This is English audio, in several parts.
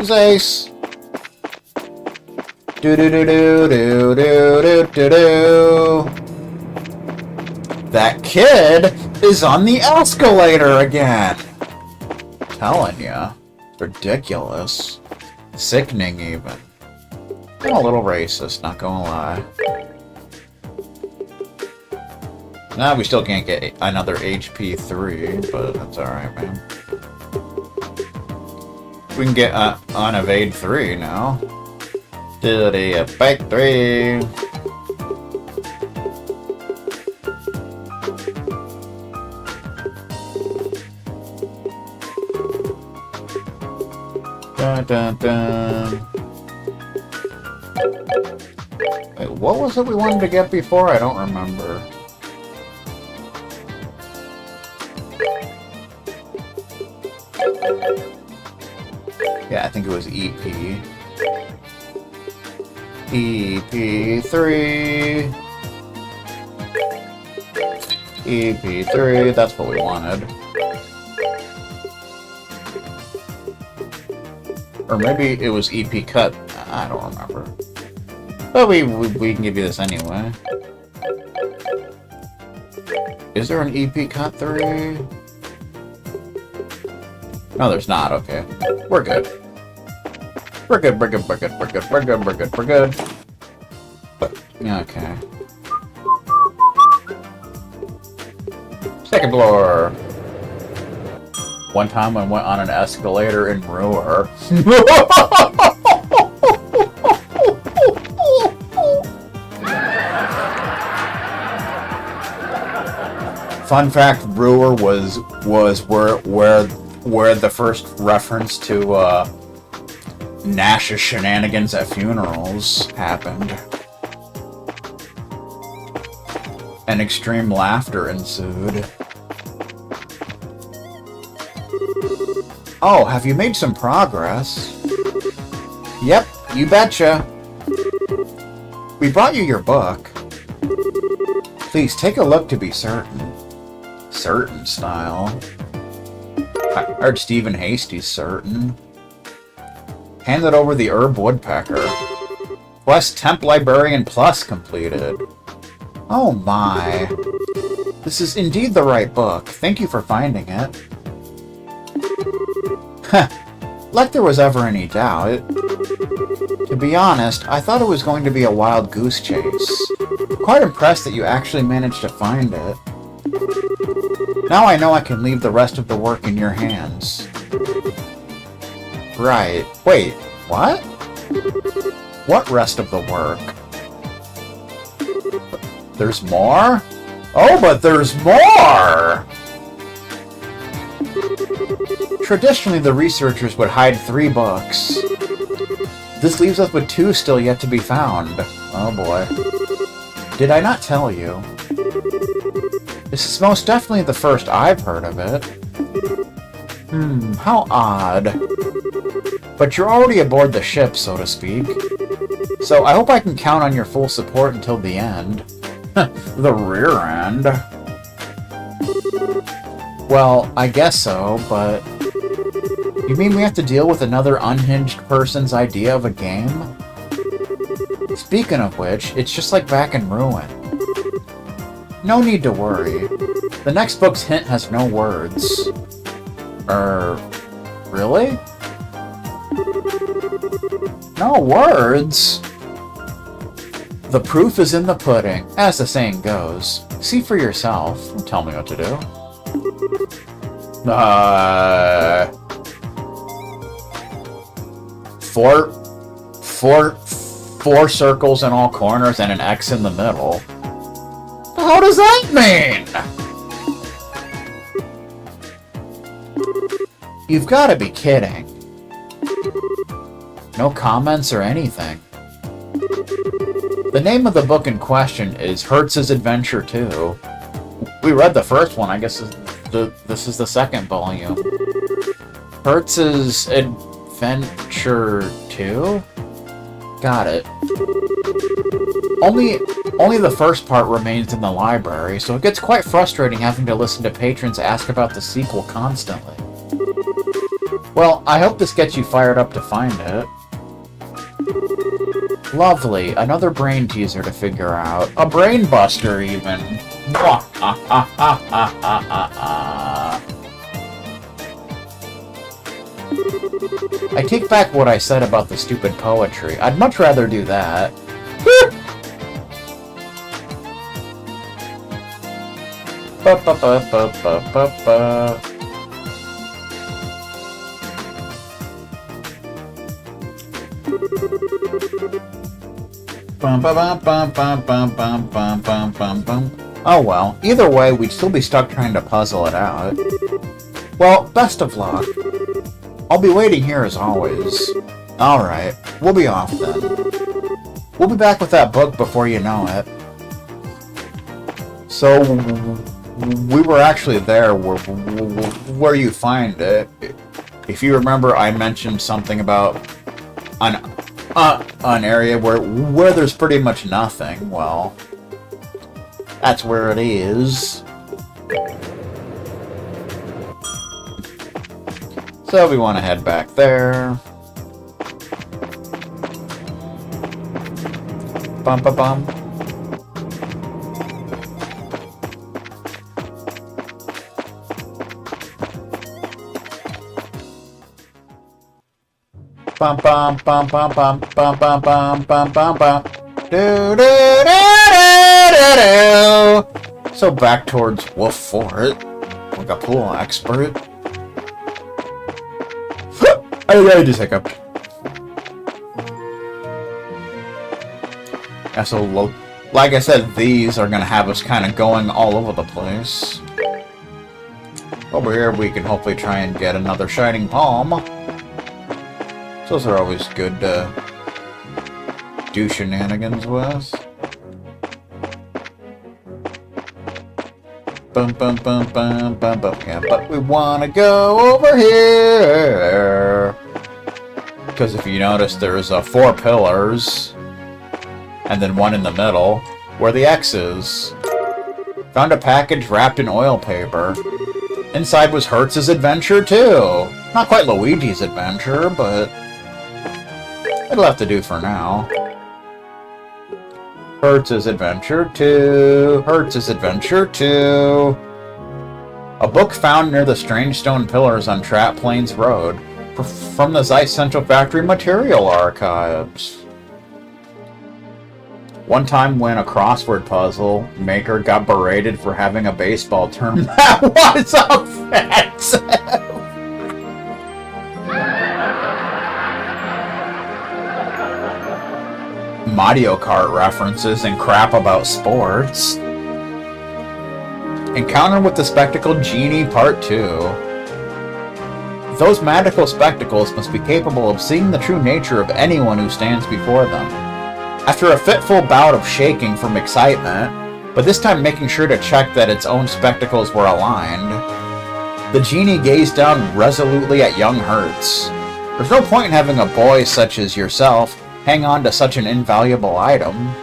He's ace. Do do do do do do do do do. That kid is on the escalator again. Telling ya, ridiculous, sickening even. I'm a little racist, not gonna lie. Nah, we still can't get another HP 3, but that's alright, man. We can get on evade 3 now. To the bike 3. Dun dun dun. Wait, what was it we wanted to get before? I don't remember. Yeah, I think it was EP. EP3. EP3, that's what we wanted. Or maybe it was EP cut. I don't remember. But we can give you this anyway. Is there an EP cut 3? No, there's not. Okay. We're good. We're good, we're good, we're good, we're good, we're good, we're good, we're good. But, yeah, okay. Second floor. One time I went on an escalator in Brewer. Fun fact, Brewer was where the first reference to Nash's shenanigans at funerals happened. And extreme laughter ensued. Oh, have you made some progress? Yep, you betcha. We brought you your book. Please take a look to be certain. Certain style. I heard Stephen Hasty's certain. Handed over the Herb Woodpecker. Quest Temp Librarian Plus completed. Oh my. This is indeed the right book. Thank you for finding it. Heh. Like there was ever any doubt. To be honest, I thought it was going to be a wild goose chase. Quite impressed that you actually managed to find it. Now I know I can leave the rest of the work in your hands. Right. Wait, what? What rest of the work? There's more? Oh, but there's more! Traditionally, the researchers would hide 3 books. This leaves us with 2 still yet to be found. Oh boy. Did I not tell you? This is most definitely the first I've heard of it. How odd. But you're already aboard the ship, so to speak. So I hope I can count on your full support until the end. The rear end. Well, I guess so, but... You mean we have to deal with another unhinged person's idea of a game? Speaking of which, it's just like back in Ruin. No need to worry. The next book's hint has no words. Really? No words? The proof is in the pudding, as the saying goes. See for yourself. Don't tell me what to do. Four circles in all corners and an X in the middle. How does that mean? You've got to be kidding. No comments or anything. The name of the book in question is Hertz's Adventure 2. We read the first one, I guess this is the second volume. Hertz's Adventure 2? Got it. Only the first part remains in the library, so it gets quite frustrating having to listen to patrons ask about the sequel constantly. Well, I hope this gets you fired up to find it. Lovely. Another brain teaser to figure out. A brain buster, even. I take back what I said about the stupid poetry. I'd much rather do that. Ba ba ba ba ba ba ba. Bum bum bum bum bum bum bum bum bum bum. Oh well, either way, we'd still be stuck trying to puzzle it out. Well, best of luck. I'll be waiting here as always. Alright, we'll be off then. We'll be back with that book before you know it. So, we were actually there where you find it. If you remember, I mentioned something about an area where there's pretty much nothing. Well, that's where it is. So we want to head back there. Bum ba bum. Bum bum bum bum bum bum bum bum bum bum bum. Do do do do do. So back towards Wolf Fort, like a pool expert. I just hiccuped. Yeah, so like I said, these are gonna have us kind of going all over the place. Over here, we can hopefully try and get another Shining Palm. Those are always good to do shenanigans with. Bum bum bum bum bum bum. Yeah, but we wanna go over here because if you notice, there's 4 pillars and then one in the middle where the X is. Found a package wrapped in oil paper. Inside was Hertz's adventure too. Not quite Luigi's adventure, but it'll have to do for now. Hertz's Adventure 2. Hertz's Adventure 2. A book found near the strange stone pillars on Trap Plains Road from the Zeiss Central Factory Material Archives. One time when a crossword puzzle maker got berated for having a baseball term that was offensive. Mario Kart references and crap about sports. Encounter with the Spectacled Genie Part 2. Those magical spectacles must be capable of seeing the true nature of anyone who stands before them. After a fitful bout of shaking from excitement, but this time making sure to check that its own spectacles were aligned, the genie gazed down resolutely at young Hertz. There's no point in having a boy such as yourself hang on to such an invaluable item.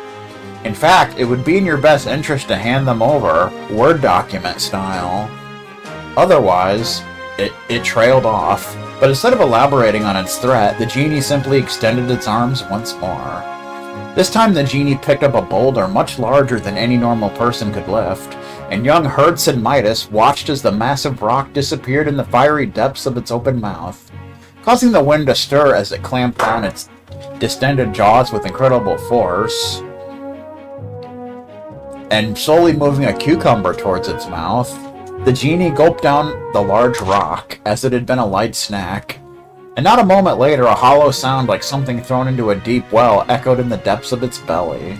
In fact, it would be in your best interest to hand them over, Word document style. Otherwise, it trailed off, but instead of elaborating on its threat, the genie simply extended its arms once more. This time the genie picked up a boulder much larger than any normal person could lift, and young Hertz and Midas watched as the massive rock disappeared in the fiery depths of its open mouth, causing the wind to stir as it clamped down its distended jaws with incredible force, and slowly moving a cucumber towards its mouth. The genie gulped down the large rock as it had been a light snack, and not a moment later a hollow sound like something thrown into a deep well echoed in the depths of its belly.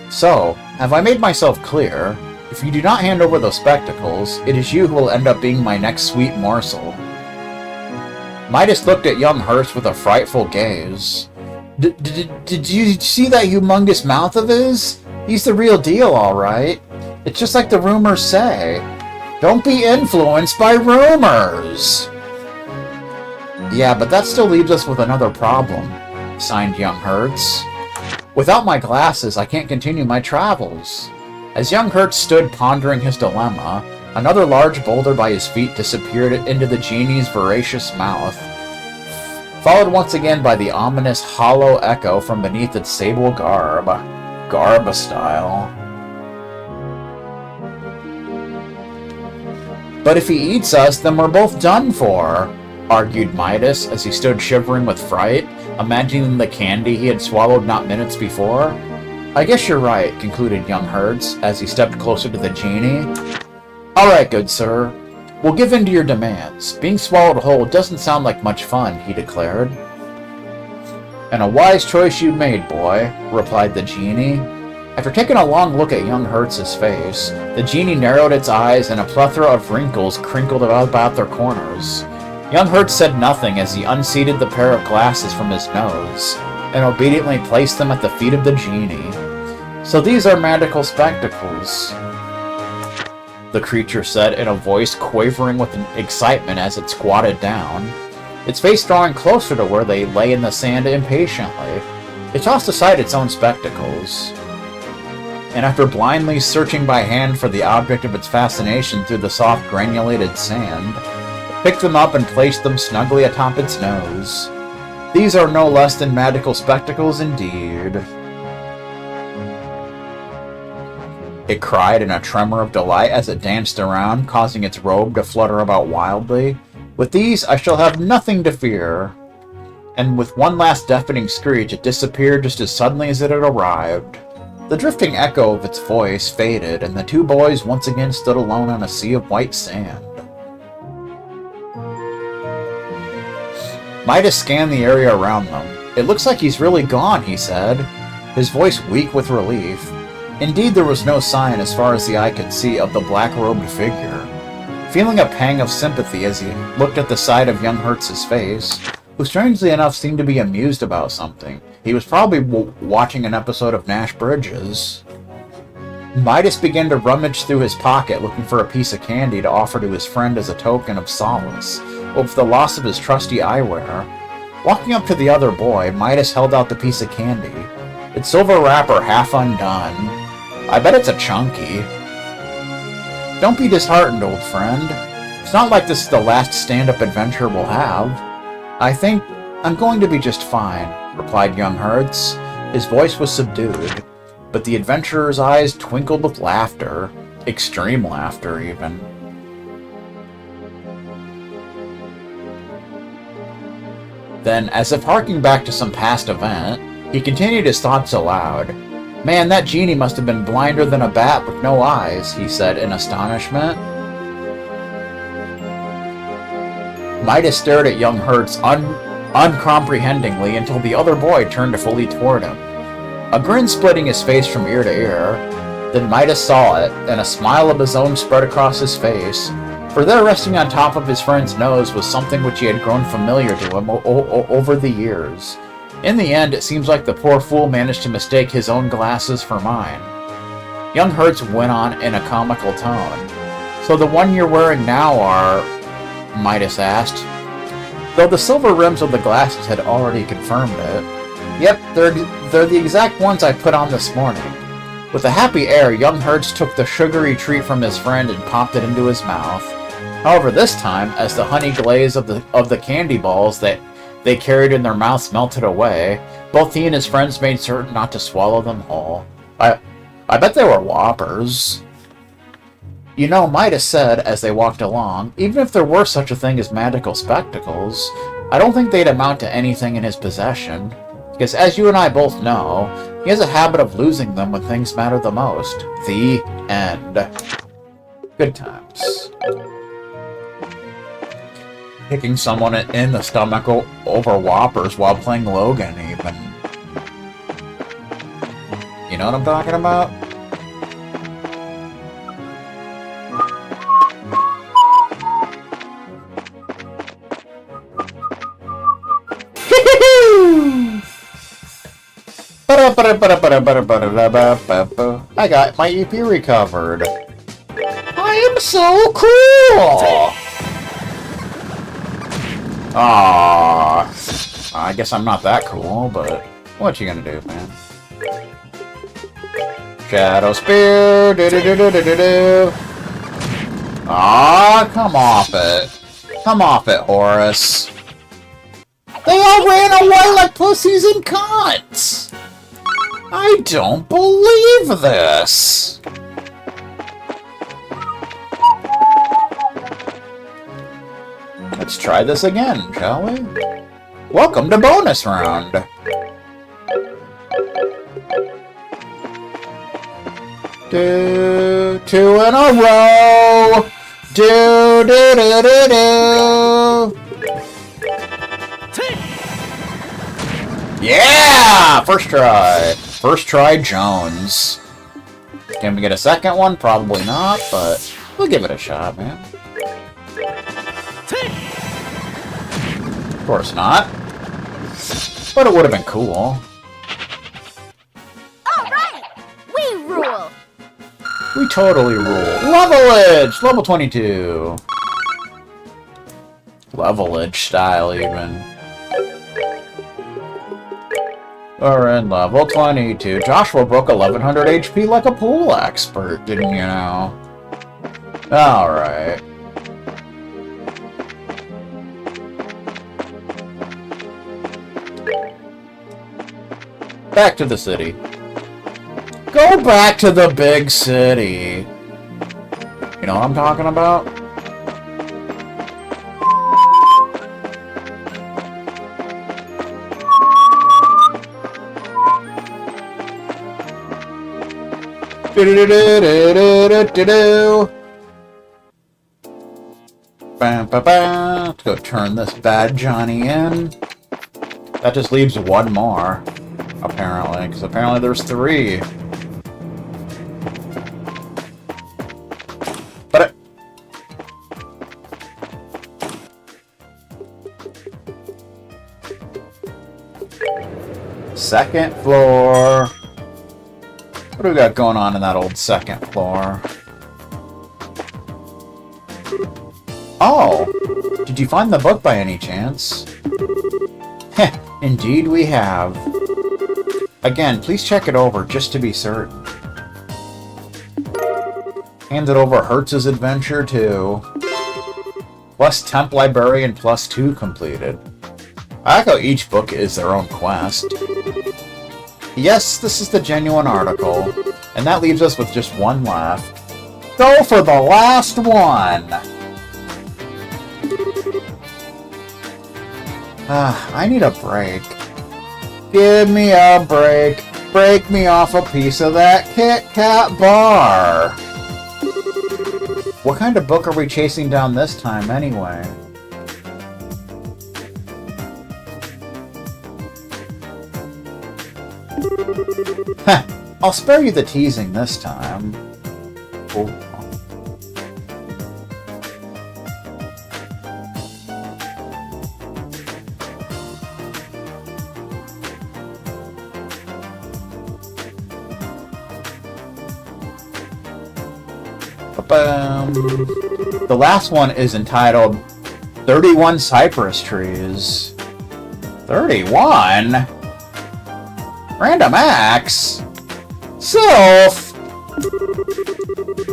So, have I made myself clear? If you do not hand over those spectacles, it is you who will end up being my next sweet morsel. Midas looked at young Hertz with a frightful gaze. Did you see that humongous mouth of his? He's the real deal, alright. It's just like the rumors say. Don't be influenced by rumors! Yeah, but that still leaves us with another problem, signed young Hertz. Without my glasses, I can't continue my travels. As young Hertz stood pondering his dilemma, Another large boulder by his feet disappeared into the genie's voracious mouth, followed once again by the ominous hollow echo from beneath its sable garb. Garb style. But if he eats us, then we're both done for, argued Midas as he stood shivering with fright, imagining the candy he had swallowed not minutes before. I guess you're right, concluded young Hertz as he stepped closer to the genie. Alright, good sir. We'll give in to your demands. Being swallowed whole doesn't sound like much fun, he declared. And a wise choice you made, boy, replied the genie. After taking a long look at young Hertz's face, the genie narrowed its eyes and a plethora of wrinkles crinkled about their corners. Young Hertz said nothing as he unseated the pair of glasses from his nose and obediently placed them at the feet of the genie. So these are magical spectacles, the creature said in a voice quavering with excitement as it squatted down, its face drawing closer to where they lay in the sand impatiently. It tossed aside its own spectacles, and after blindly searching by hand for the object of its fascination through the soft granulated sand, picked them up and placed them snugly atop its nose. These are no less than magical spectacles indeed. It cried in a tremor of delight as it danced around, causing its robe to flutter about wildly. With these, I shall have nothing to fear. And with one last deafening screech, it disappeared just as suddenly as it had arrived. The drifting echo of its voice faded, and the two boys once again stood alone on a sea of white sand. Midas scanned the area around them. It looks like he's really gone, he said, his voice weak with relief. Indeed, there was no sign, as far as the eye could see, of the black-robed figure. Feeling a pang of sympathy as he looked at the side of young Hertz's face, who strangely enough seemed to be amused about something. He was probably watching an episode of Nash Bridges. Midas began to rummage through his pocket looking for a piece of candy to offer to his friend as a token of solace over the loss of his trusty eyewear. Walking up to the other boy, Midas held out the piece of candy, its silver wrapper half undone. I bet it's a chunky. Don't be disheartened, old friend. It's not like this is the last stand-up adventure we'll have. I think I'm going to be just fine, replied young Hertz. His voice was subdued, but the adventurer's eyes twinkled with laughter, extreme laughter even. Then, as if harking back to some past event, he continued his thoughts aloud. Man, that genie must have been blinder than a bat with no eyes, he said in astonishment. Midas stared at young Hertz uncomprehendingly until the other boy turned fully toward him, a grin splitting his face from ear to ear. Then Midas saw it, and a smile of his own spread across his face, for there resting on top of his friend's nose was something which he had grown familiar to him over the years. In the end, it seems like the poor fool managed to mistake his own glasses for mine. Young Hertz went on in a comical tone. So the one you're wearing now are... Midas asked, though the silver rims of the glasses had already confirmed it. Yep, they're the exact ones I put on this morning. With a happy air, young Hertz took the sugary treat from his friend and popped it into his mouth. However, this time, as the honey glaze of the candy balls that they carried in their mouths melted away, both he and his friends made certain not to swallow them whole. I bet they were Whoppers. You know, Midas said, as they walked along, even if there were such a thing as magical spectacles, I don't think they'd amount to anything in his possession. Because as you and I both know, he has a habit of losing them when things matter the most. The end. Good times. Kicking someone in the stomach over Whoppers while playing Logan, even. You know what I'm talking about? I got my EP recovered. I am so cool! Aww. I guess I'm not that cool, but what you gonna do, man? Shadow Spear, do do do do do do do. Ah, come off it. Come off it, Horace. They all ran away like pussies and cunts! I don't believe this! Let's try this again, shall we? Welcome to bonus round! Two in a row! Do do do do do! Yeah! First try! First try, Jones. Can we get a second one? Probably not, but we'll give it a shot, man. Of course not. But it would have been cool. Alright! We rule! We totally rule. Levelage! Level 22. Levelage style, even. We're in level 22. Joshua broke 1100 HP like a pool expert, didn't you know? Alright. Back to the city. Go back to the big city. You know what I'm talking about? Do-do-do-do-do-do-do-do. Bam, ba, ba. Let's go turn this bad Johnny in. That just leaves one more, apparently, because apparently there's 3. But second floor. What do we got going on in that old second floor? Oh! Did you find the book by any chance? Heh, indeed we have. Again, please check it over just to be certain. Hand it over Hertz's adventure too. Plus Temp Librarian plus 2 completed. I like how each book is their own quest. Yes, this is the genuine article, and that leaves us with just one left. Go for the last one! I need a break. Give me a break. Break me off a piece of that Kit Kat bar. What kind of book are we chasing down this time, anyway? Heh, I'll spare you the teasing this time. Oh. The last one is entitled 31 Cypress Trees. 31? Random Acts? Self!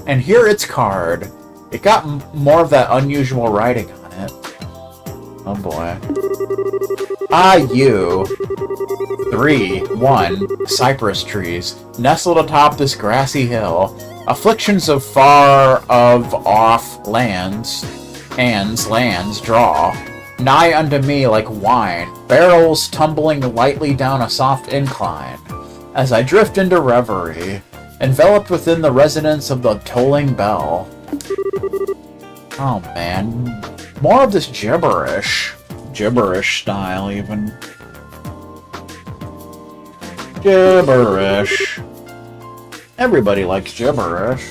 And here its card. It got more of that unusual writing on it. Oh boy. You. 3-1 Cypress Trees, nestled atop this grassy hill. Afflictions of far off lands draw, nigh unto me like wine, barrels tumbling lightly down a soft incline, as I drift into reverie, enveloped within the resonance of the tolling bell. Oh man, more of this gibberish style even. Gibberish. Everybody likes gibberish.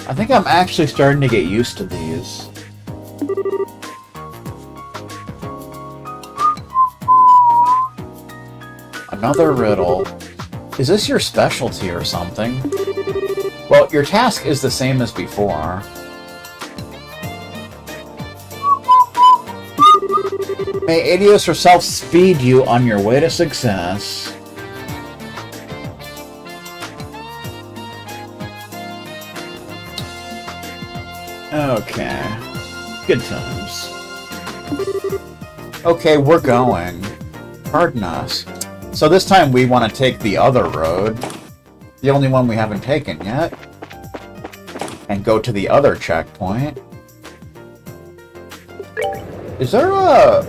I think I'm actually starting to get used to these. Another riddle. Is this your specialty or something? Well, your task is the same as before. May Adios herself speed you on your way to success. Okay. Good times. Okay, we're going. Pardon us. So this time we want to take the other road. The only one we haven't taken yet. And go to the other checkpoint. Is there a...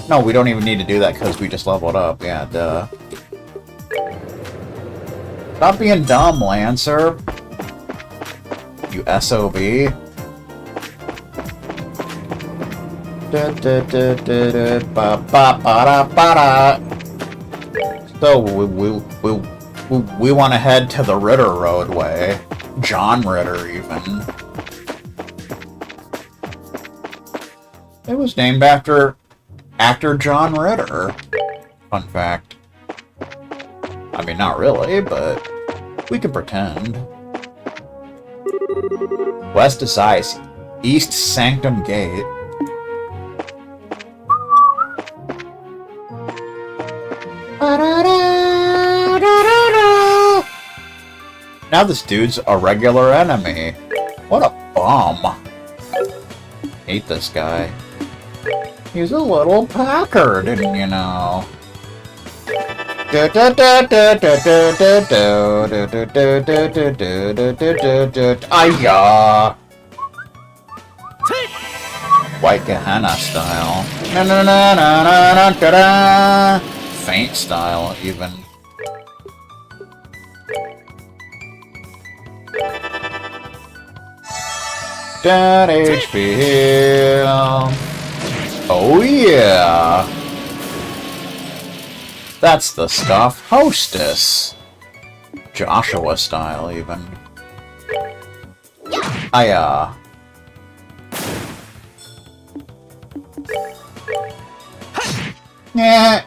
No, we don't even need to do that because we just leveled up. Yeah, duh. Stop being dumb, Lancer. You SOB. So we want to head to the Ritter roadway. John Ritter, even. It was named after actor John Ritter. Fun fact. I mean, not really, but we can pretend. West is Ice. East Sanctum Gate. Now this dude's a regular enemy. What a bum. Hate this guy. He's a little Packard, you know. Ayah! White Gehenna style. Na na na na na na da da. Faint style, even. Dead HP heal. Oh yeah! That's the stuff. Hostess! Joshua style, even. Hiya! Yeah.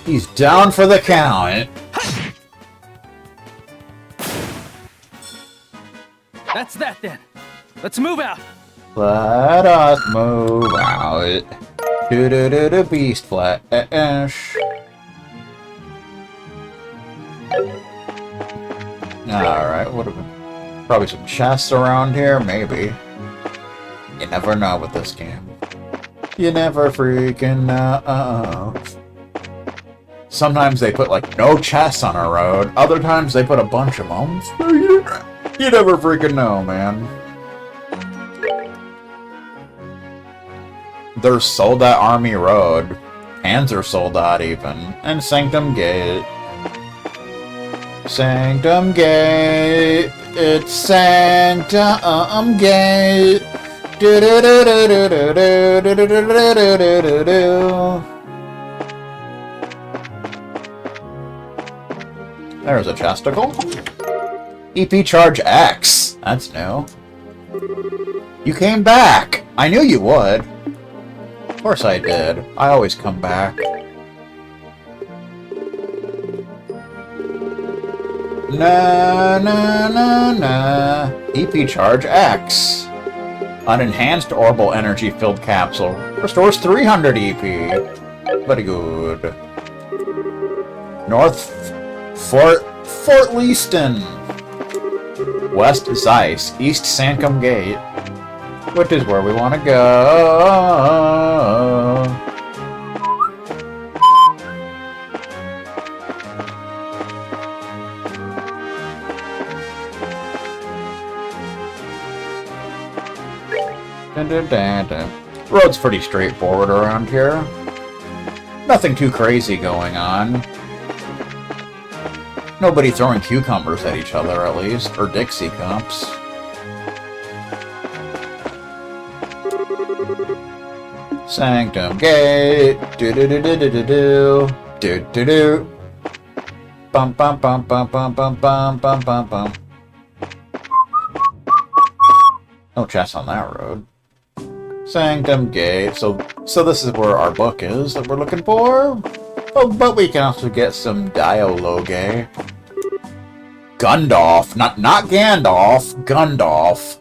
He's down for the count. That's that then. Let's move out. Let us move out. Do beast flesh. Alright, what have we... Probably some chests around here, maybe. You never know with this game. You never freaking know. Sometimes they put, like, no chests on a road. Other times they put a bunch of them. You never freaking know, man. There's Soldat Army Road. Panzer Soldat, even. And Sanctum Gate. Sanctum Gate. It's Sanctum Gate. There's a chesticle. EP Charge X. That's new. You came back. I knew you would. Of course I did. I always come back. Na na na na. EP Charge X. An enhanced orbital energy filled capsule. Restores 300 EP. Very good. North Fort Leaston. West Zeiss. East Sanctum Gate. Which is where we want to go. Road's pretty straightforward around here. Nothing too crazy going on. Nobody throwing cucumbers at each other, at least. Or Dixie cups. Sanctum Gate. Do-do-do-do-do-do-do. Do-do-do. Bum bum bum bum bum bum bum bum bum bum. No chest on that road. Sanctum Gate. So this is where our book is that we're looking for. Oh, but we can also get some dialogue. Gundalf. Not Gandalf. Gundalf.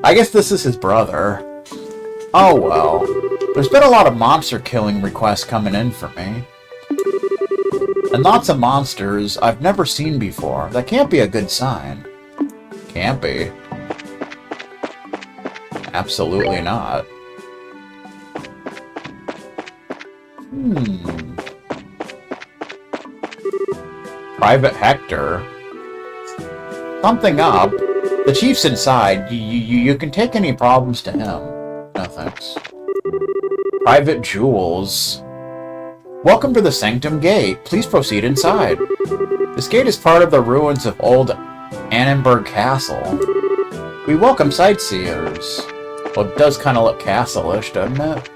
I guess this is his brother. Oh well. There's been a lot of monster killing requests coming in for me. And lots of monsters I've never seen before. That can't be a good sign. Can't be. Absolutely not. Private Hector. Something up. The chief's inside. You can take any problems to him. No thanks. Private Jules. Welcome to the Sanctum Gate. Please proceed inside. This gate is part of the ruins of old Annenberg Castle. We welcome sightseers. Well, it does kind of look castle-ish, doesn't it?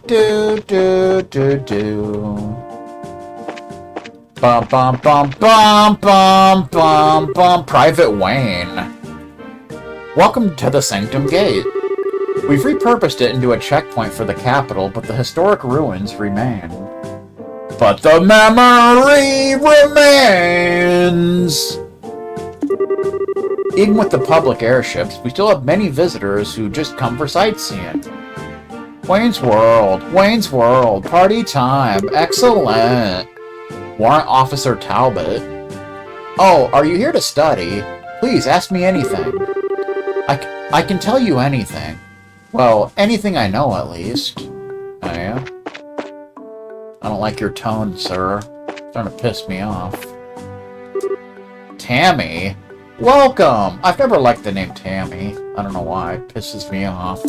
Do. Bum bum bum bum bum bum bum. Private Wayne. Welcome to the Sanctum Gate. We've repurposed it into a checkpoint for the capital, but the historic ruins remain. But the memory remains! Even with the public airships, we still have many visitors who just come for sightseeing. Wayne's World, party time, excellent! Warrant Officer Talbot. Oh, are you here to study? Please, ask me anything. I can tell you anything. Well, anything I know, at least. Oh, yeah? I don't like your tone, sir. It's starting to piss me off. Tammy? Welcome! I've never liked the name Tammy. I don't know why. It pisses me off.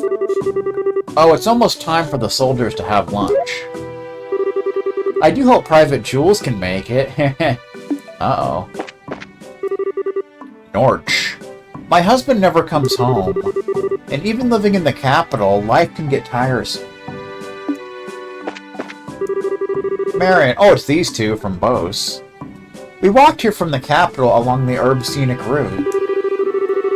Oh, it's almost time for the soldiers to have lunch. I do hope Private Jules can make it. Uh-oh. Norch. My husband never comes home. And even living in the capital, life can get tiresome. Marion. Oh, it's these two from Bose. We walked here from the capital along the Herb Scenic Route.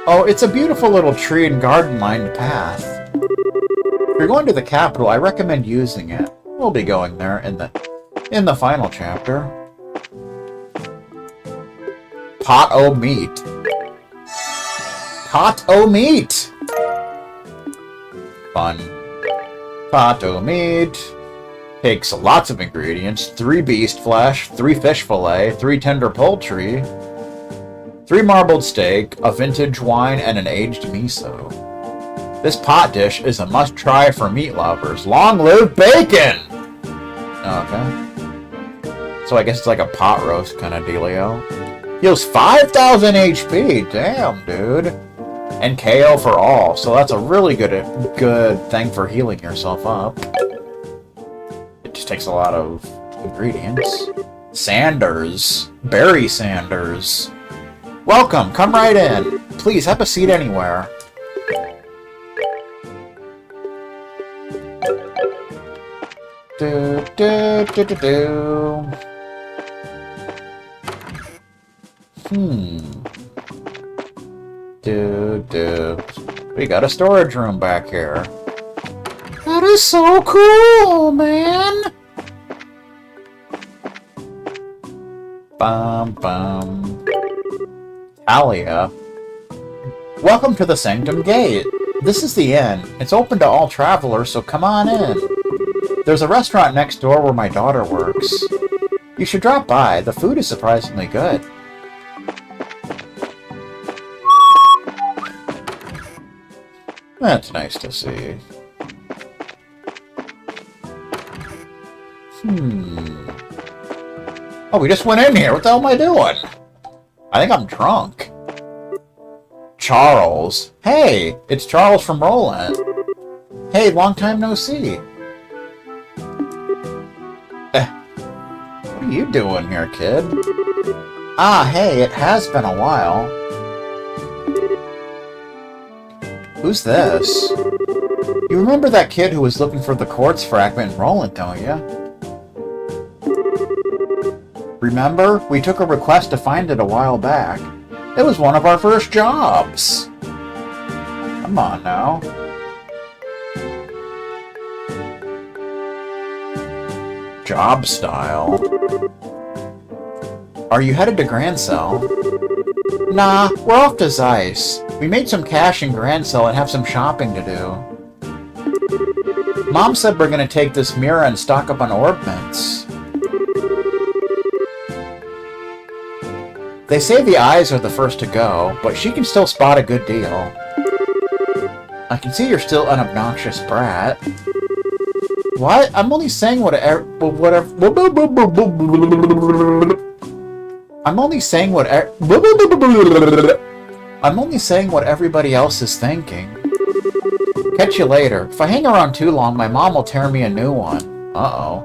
Oh, it's a beautiful little tree and garden-lined path. If you're going to the capital, I recommend using it. We'll be going there in the final chapter. Pot o' meat. Pot o' meat! Fun. Pot o' meat. Takes lots of ingredients. 3 beast flesh, 3 fish fillet, 3 tender poultry, 3 marbled steak, a vintage wine, and an aged miso. This pot dish is a must-try for meat lovers. Long live bacon! Okay. So I guess it's like a pot roast kind of dealio. Heals 5,000 HP! Damn, dude. And KO for all, so that's a really good thing for healing yourself up. It just takes a lot of ingredients. Sanders. Barry Sanders. Welcome, come right in. Please, have a seat anywhere. Do. We got a storage room back here. That is so cool, man! Bum. Talia. Welcome to the Sanctum Gate. This is the inn. It's open to all travelers, so come on in. There's a restaurant next door where my daughter works. You should drop by. The food is surprisingly good. That's nice to see. Oh, we just went in here. What the hell am I doing? I think I'm drunk. Charles. Hey, it's Charles from Roland. Hey, long time no see. What are you doing here, kid? Ah, hey, it has been a while. Who's this? You remember that kid who was looking for the quartz fragment in Roland, don't you? Remember? We took a request to find it a while back. It was one of our first jobs. Come on now. Job style. Are you headed to Grand Cell? Nah, we're off to Zeiss. We made some cash in Grand Cell and have some shopping to do. Mom said we're gonna take this mirror and stock up on orb mints. They say the eyes are the first to go, but she can still spot a good deal. I can see you're still an obnoxious brat. What? I'm only saying whatever. I'm only saying what everybody else is thinking. Catch you later. If I hang around too long, my mom will tear me a new one. Uh-oh.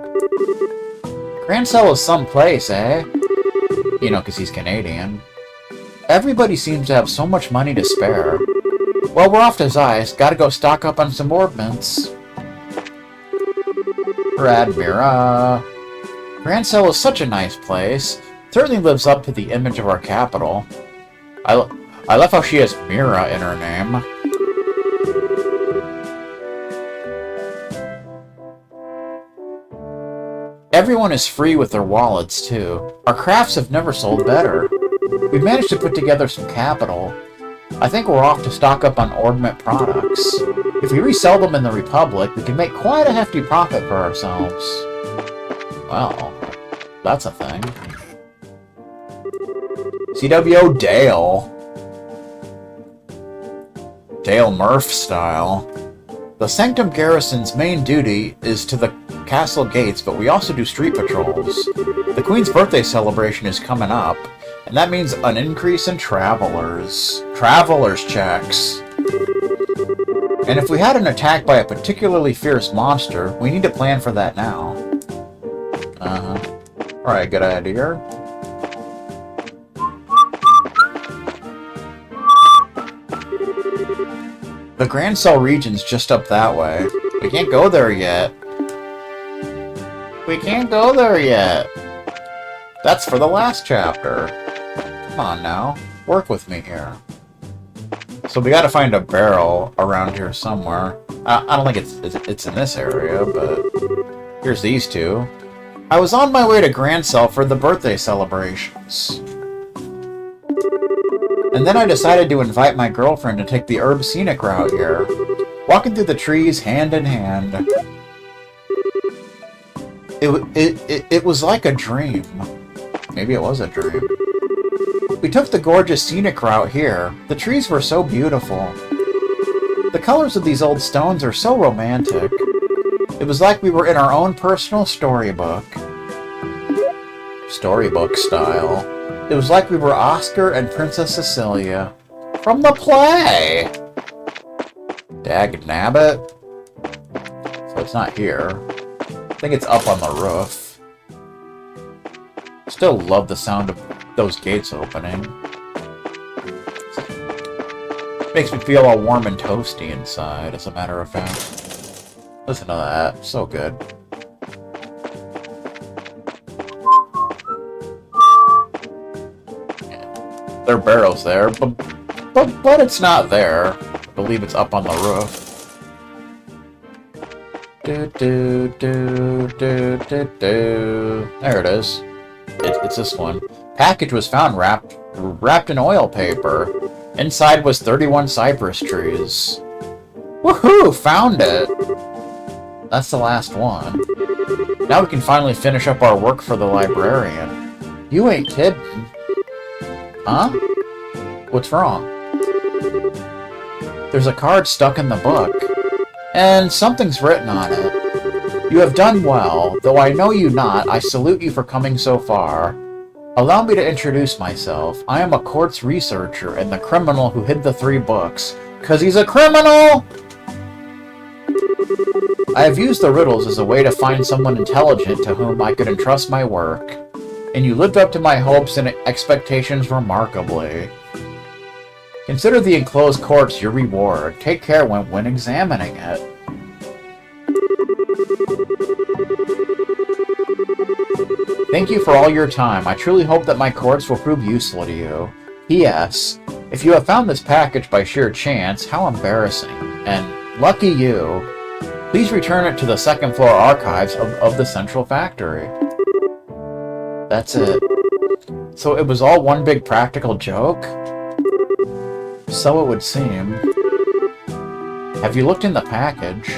Grand Cell is someplace, eh? You know, because he's Canadian. Everybody seems to have so much money to spare. Well, we're off to Zeiss. Gotta go stock up on some orb mints. Radmira. Grand Cell is such a nice place. Certainly lives up to the image of our capital. I love how she has Mira in her name. Everyone is free with their wallets, too. Our crafts have never sold better. We've managed to put together some capital. I think we're off to stock up on ornament products. If we resell them in the Republic, we can make quite a hefty profit for ourselves. Well, that's a thing. CWO Dale. Dale Murph style. The Sanctum Garrison's main duty is to the castle gates, but we also do street patrols. The Queen's birthday celebration is coming up, and that means an increase in travelers. Travelers checks. And if we had an attack by a particularly fierce monster, we need to plan for that now. Alright, good idea. The Grand Cell region's just up that way. We can't go there yet. We can't go there yet. That's for the last chapter. Come on now. Work with me here. So we gotta find a barrel around here somewhere. I don't think it's in this area, but here's these two. I was on my way to Grand Cell for the birthday celebrations. And then I decided to invite my girlfriend to take the herb scenic route here. Walking through the trees hand in hand. It was like a dream. Maybe it was a dream. We took the gorgeous scenic route here. The trees were so beautiful. The colors of these old stones are so romantic. It was like we were in our own personal storybook. Storybook style. It was like we were Oscar and Princess Cecilia. From the play! Dagnabbit. So it's not here. I think it's up on the roof. Still love the sound of those gates opening. Makes me feel all warm and toasty inside, as a matter of fact. Listen to that. So good. There are barrels there, but it's not there. I believe it's up on the roof. There it is. It's this one. Package was found wrapped in oil paper. Inside was 31 cypress trees. Woohoo! Found it! That's the last one. Now we can finally finish up our work for the librarian. You ain't kidding. Huh? What's wrong? There's a card stuck in the book, and something's written on it. You have done well, though I know you not. I salute you for coming so far. Allow me to introduce myself. I am a courts researcher and the criminal who hid the 3 books. 'Cause he's a criminal! I have used the riddles as a way to find someone intelligent to whom I could entrust my work. And you lived up to my hopes and expectations remarkably. Consider the enclosed corpse your reward. Take care when examining it. Thank you for all your time. I truly hope that my corpse will prove useful to you. P.S. If you have found this package by sheer chance, how embarrassing. And lucky you. Please return it to the second floor archives of the central factory. That's it. So it was all one big practical joke? So it would seem. Have you looked in the package?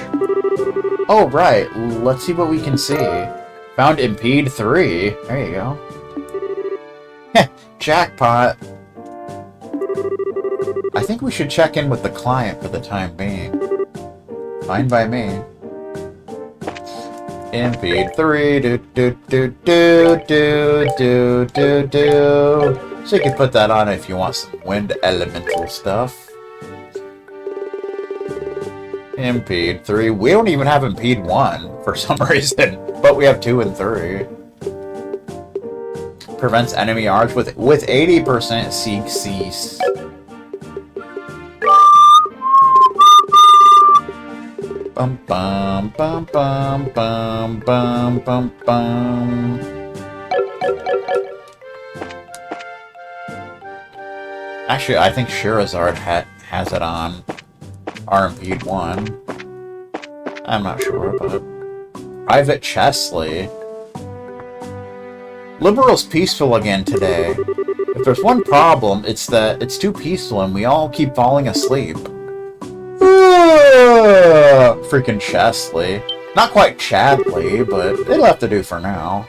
Oh, right. Let's see what we can see. Found Impede 3. There you go. Heh, jackpot. I think we should check in with the client for the time being. Fine by me. Impede 3. Do do do do do do do do. So you can put that on if you want some wind elemental stuff. Impede 3. We don't even have Impede 1 for some reason, but we have 2 and 3. Prevents enemy arms with 80% seek cease. Bum bum bum bum bum bum bum bum. Actually, I think Shirazard has it on Impede 1. I'm not sure, but... Private Chesley. Liberal's peaceful again today. If there's one problem, it's that it's too peaceful and we all keep falling asleep. Freaking Chesley. Not quite Chadley, but it'll have to do for now.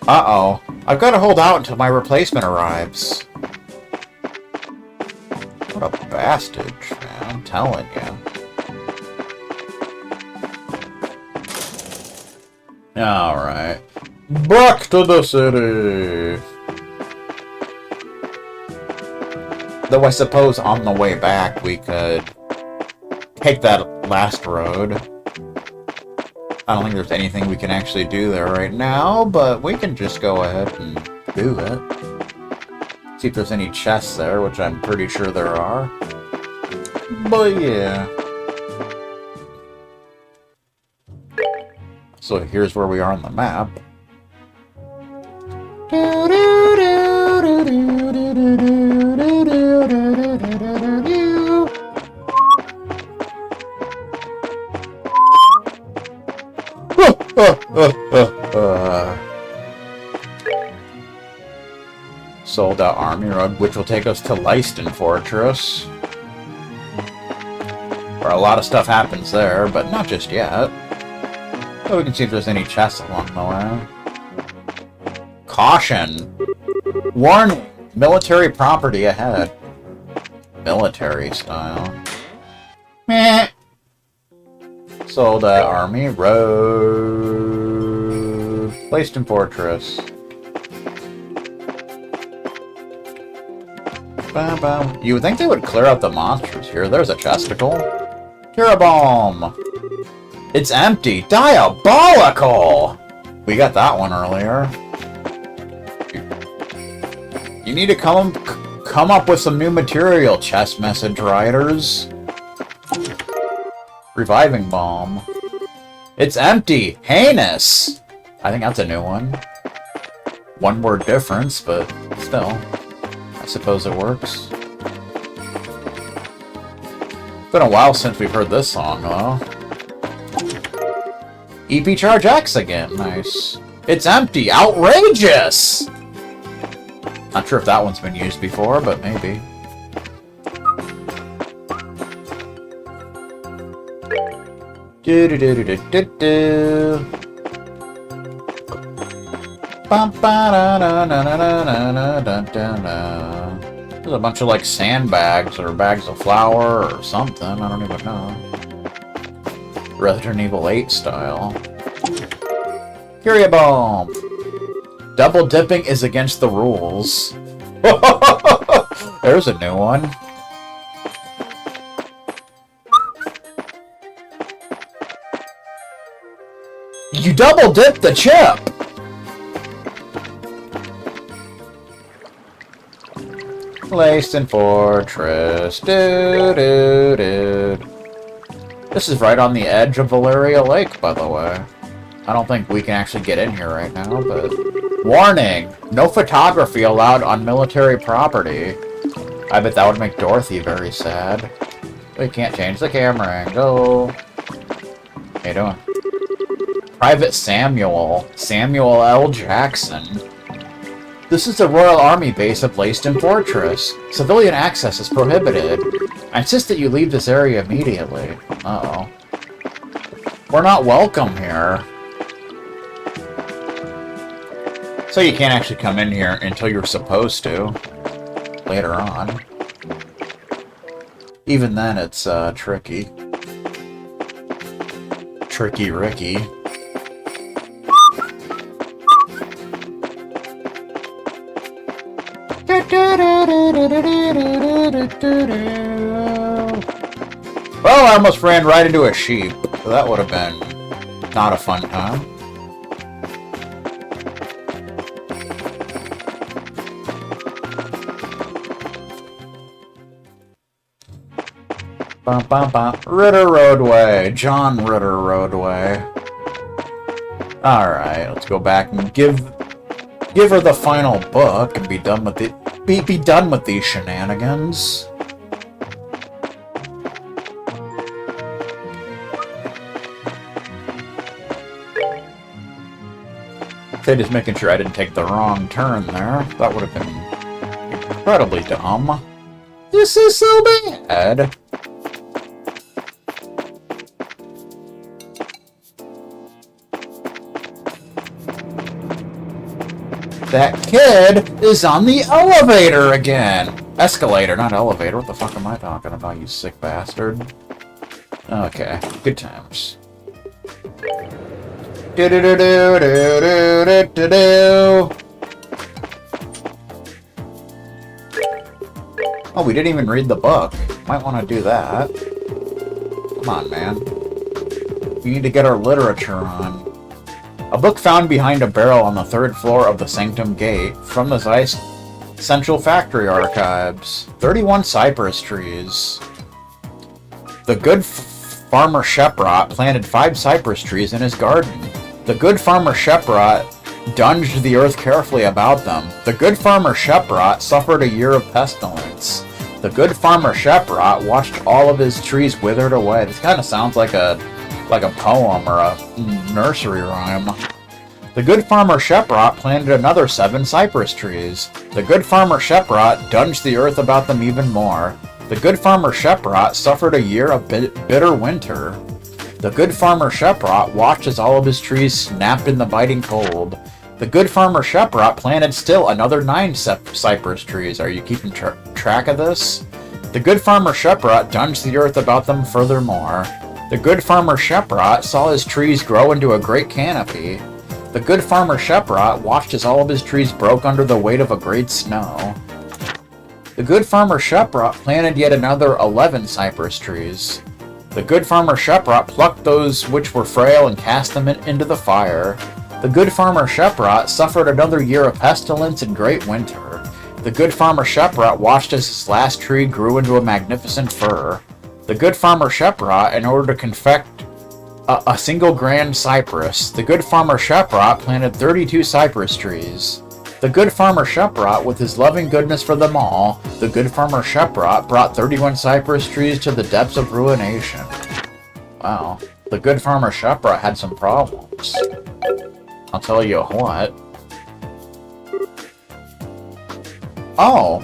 Uh-oh. I've got to hold out until my replacement arrives. What a bastard, man. I'm telling you. Alright. Back to the city! Though I suppose on the way back we could take that last road. I don't think there's anything we can actually do there right now, but we can just go ahead and do it. See if there's any chests there, which I'm pretty sure there are. But yeah. So here's where we are on the map. Sold out Army Road, which will take us to Leiston Fortress. Where a lot of stuff happens there, but not just yet. So we can see if there's any chests along the way. Caution! Warning! Military property ahead. Military style. Meh! Sold at Army Road. Leiston Fortress. You would think they would clear out the monsters here. There's a chesticle. Bomb. It's empty. Diabolical! We got that one earlier. You need to come up with some new material, chest message writers. Reviving bomb. It's empty. Heinous. I think that's a new one. One word difference, but still. I suppose it works. Been a while since we've heard this song, though. EP Charge X again. Nice. It's empty. Outrageous! Not sure if that one's been used before, but maybe. Do-do-do-do-do-do-do. There's a bunch of, like, sandbags or bags of flour or something. I don't even know. Resident Evil 8 style. Curia Bomb! Double dipping is against the rules. There's a new one. You double dipped the chip! Leiston Fortress. This is right on the edge of Valeria Lake, by the way. I don't think we can actually get in here right now, but... Warning! No photography allowed on military property. I bet that would make Dorothy very sad. We can't change the camera angle. How you doing? Private Samuel. Samuel L. Jackson. This is the Royal Army base of Leiston Fortress. Civilian access is prohibited. I insist that you leave this area immediately. Uh-oh. We're not welcome here. So you can't actually come in here until you're supposed to. Later on. Even then, it's, tricky. Tricky Ricky. Well, I almost ran right into a sheep. So that would have been not a fun time. Bum, bum, bum. Ritter Roadway. John Ritter Roadway. Alright, let's go back and give her the final book and be done with it. Be done with these shenanigans. They're just making sure I didn't take the wrong turn there. That would have been incredibly dumb. This is so bad. That kid is on the elevator again! Escalator, not elevator. What the fuck am I talking about, you sick bastard? Okay, good times. Oh, we didn't even read the book. Might want to do that. Come on, man. We need to get our literature on. A book found behind a barrel on the 3rd floor of the Sanctum Gate from the Zeiss Central Factory Archives. 31 cypress trees. The good farmer Sheprot planted 5 cypress trees in his garden. The good farmer Sheprot dunged the earth carefully about them. The good farmer Sheprot suffered a year of pestilence. The good farmer Sheprot watched all of his trees withered away. This kind of sounds like a poem or a nursery rhyme. The good farmer Sheprot planted another 7 cypress trees. The good farmer Sheprot dunged the earth about them even more. The good farmer Sheprot suffered a year of bitter winter. The good farmer Sheprot watched as all of his trees snapped in the biting cold. The good farmer Sheprot planted still another 9 cypress trees. Are you keeping track of this? The good farmer Sheprot dunged the earth about them furthermore. The good farmer Sheprot saw his trees grow into a great canopy. The good farmer Sheprot watched as all of his trees broke under the weight of a great snow. The good farmer Sheprot planted yet another 11 cypress trees. The good farmer Sheprot plucked those which were frail and cast them into the fire. The good farmer Sheprot suffered another year of pestilence and great winter. The good farmer Sheprot watched as his last tree grew into a magnificent fir. The good farmer Sheprot, in order to confect a single grand cypress, the good farmer Sheprot planted 32 cypress trees. The good farmer Sheprot, with his loving goodness for them all, the good farmer Sheprot brought 31 cypress trees to the depths of ruination. Wow, the good farmer Sheprot had some problems. I'll tell you what. Oh,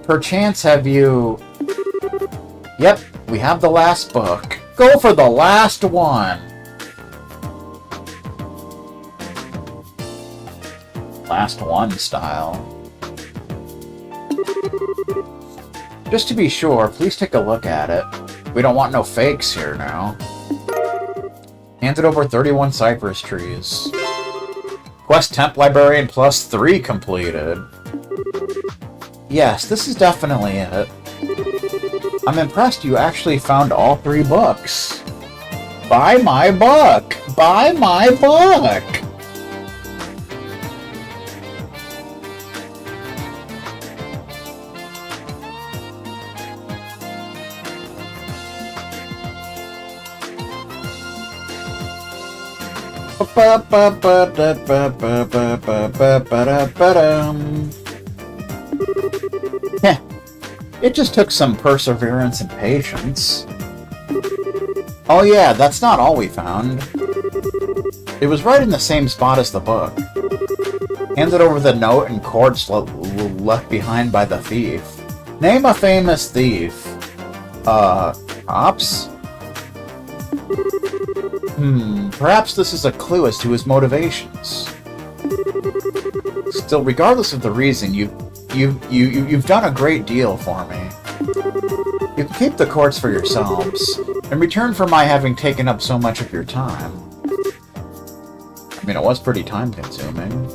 perchance have you... Yep, we have the last book. Go for the last one! Last one style. Just to be sure, please take a look at it. We don't want no fakes here now. Handed over 31 cypress trees. Quest Temp Librarian plus 3 completed. Yes, this is definitely it. I'm impressed you actually found all 3 books. Buy my book! Buy my book! Heh. It just took some perseverance and patience. Oh yeah, that's not all we found. It was right in the same spot as the book. Handed over the note and cords left behind by the thief. Name a famous thief. Ops? Perhaps this is a clue as to his motivations. Still, regardless of the reason, you've done a great deal for me. You can keep the quartz for yourselves, in return for my having taken up so much of your time. I mean, it was pretty time-consuming.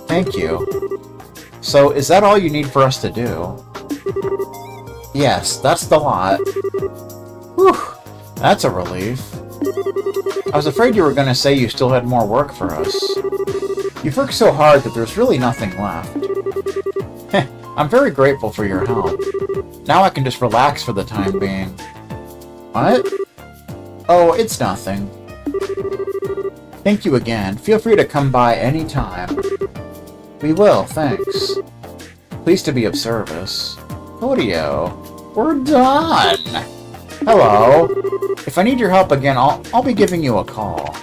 Thank you. So, is that all you need for us to do? Yes, that's the lot. Whew, that's a relief. I was afraid you were going to say you still had more work for us. You've worked so hard that there's really nothing left. Heh, I'm very grateful for your help. Now I can just relax for the time being. What? Oh, it's nothing. Thank you again. Feel free to come by any time. We will, thanks. Pleased to be of service. Podio, we're done! Hello. If I need your help again, I'll be giving you a call.